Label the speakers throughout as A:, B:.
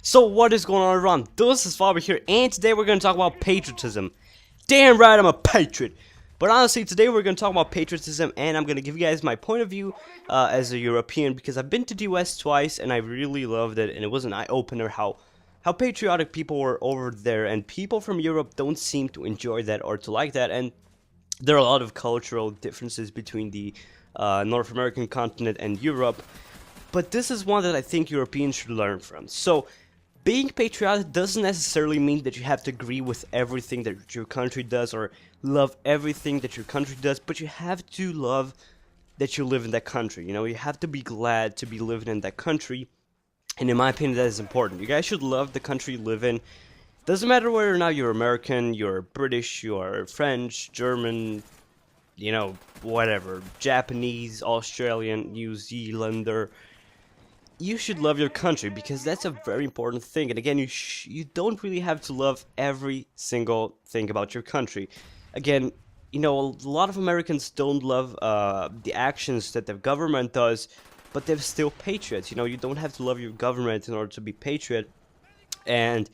A: So what is going on everyone? This is Faber here, and today we're going to talk about patriotism. Damn right I'm a patriot! But honestly, today we're going to talk about patriotism, and I'm going to give you guys my point of view as a European, because I've been to the US twice, and I really loved it, and it was an eye-opener how patriotic people were over there, and people from Europe don't seem to enjoy that or to like that, and there are a lot of cultural differences between the North American continent and Europe, but this is one that I think Europeans should learn from. So, being patriotic doesn't necessarily mean that you have to agree with everything that your country does or love everything that your country does, but you have to love that you live in that country. You know, you have to be glad to be living in that country, and in my opinion, that is important. You guys should love the country you live in. Doesn't matter whether or not you're American, you're British, you're French, German, you know, whatever, Japanese, Australian, New Zealander. You should love your country because that's a very important thing. And again, you don't really have to love every single thing about your country. Again, you know, a lot of Americans don't love the actions that the government does, but they're still patriots. You know, you don't have to love your government in order to be patriot. And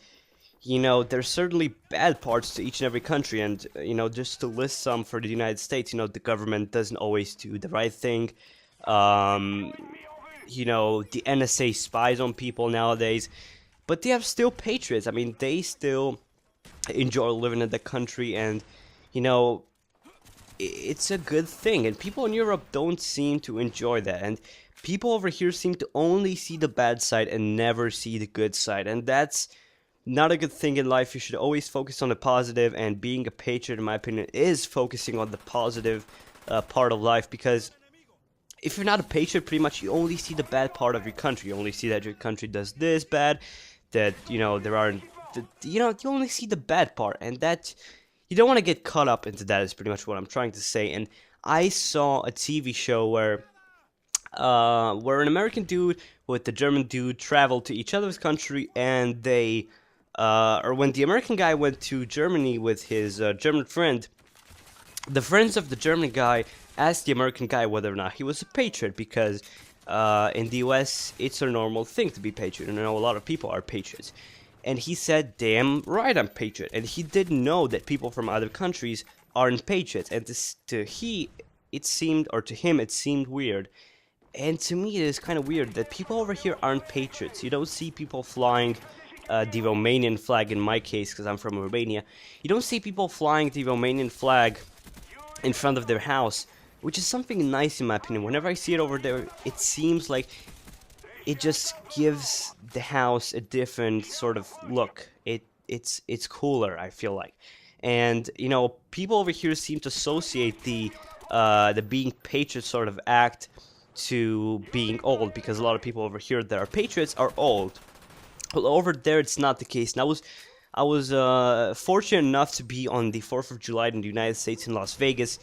A: you know, there's certainly bad parts to each and every country, and you know, just to list some for the United States, you know, the government doesn't always do the right thing. Um, you know, the NSA spies on people nowadays, but they are still patriots. I mean, they still enjoy living in the country, and you know, it's a good thing. And people in Europe don't seem to enjoy that, and people over here seem to only see the bad side and never see the good side, and that's not a good thing in life. You should always focus on the positive, and being a patriot, in my opinion, is focusing on the positive part of life, because if you're not a patriot, pretty much you only see the bad part of your country. You only see that your country does this bad, that, you know, there aren't, you know, you only see the bad part, and that, you don't want to get caught up into that is pretty much what I'm trying to say. And I saw a TV show where an American dude with the German dude traveled to each other's country, and they, or when the American guy went to Germany with his German friend, the friends of the German guy asked the American guy whether or not he was a patriot, because in the US, it's a normal thing to be patriot, and I know a lot of people are patriots. And he said, damn right I'm patriot, and he didn't know that people from other countries aren't patriots, and to him it seemed weird. And to me, it is kind of weird that people over here aren't patriots. You don't see people flying the Romanian flag, in my case, because I'm from Romania. You don't see people flying the Romanian flag in front of their house, which is something nice in my opinion. Whenever I see it over there, it seems like it just gives the house a different sort of look. It's cooler, I feel like. And you know, people over here seem to associate the being patriot sort of act to being old, because a lot of people over here that are patriots are old. Well, over there it's not the case. And I was fortunate enough to be on the 4th of July in the United States in Las Vegas,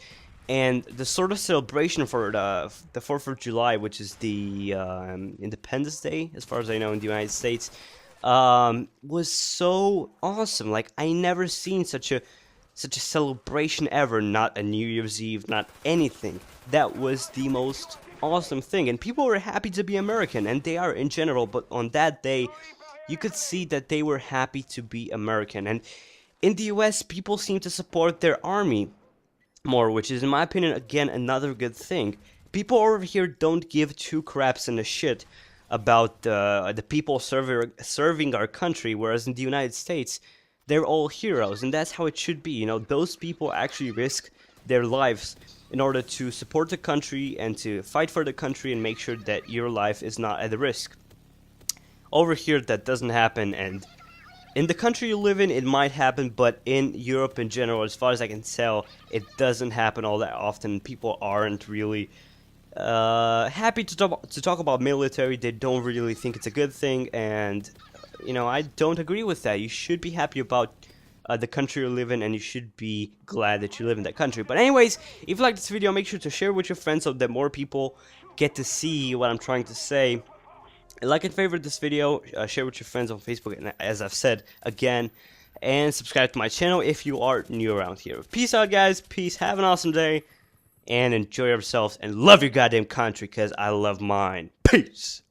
A: and the sort of celebration for the 4th of July, which is the Independence Day, as far as I know, in the United States, was so awesome. Like, I never seen such a celebration ever. Not a New Year's Eve, not anything. That was the most awesome thing, and people were happy to be American, and they are in general, but on that day you could see that they were happy to be American. And in the US, people seem to support their army more, which is, in my opinion, again, another good thing. People over here don't give two craps in a shit about the people serving our country, whereas in the United States, they're all heroes, and that's how it should be. You know, those people actually risk their lives in order to support the country and to fight for the country and make sure that your life is not at risk. Over here, that doesn't happen, and in the country you live in, it might happen, but in Europe in general, as far as I can tell, it doesn't happen all that often. People aren't really happy to talk about military. They don't really think it's a good thing, and you know, I don't agree with that. You should be happy about the country you live in, and you should be glad that you live in that country. But anyways, if you like this video, make sure to share with your friends so that more people get to see what I'm trying to say. Like and favorite this video, share with your friends on Facebook, and as I've said again, and subscribe to my channel if you are new around here. Peace out, guys. Peace. Have an awesome day, and enjoy yourselves, and love your goddamn country, because I love mine. Peace.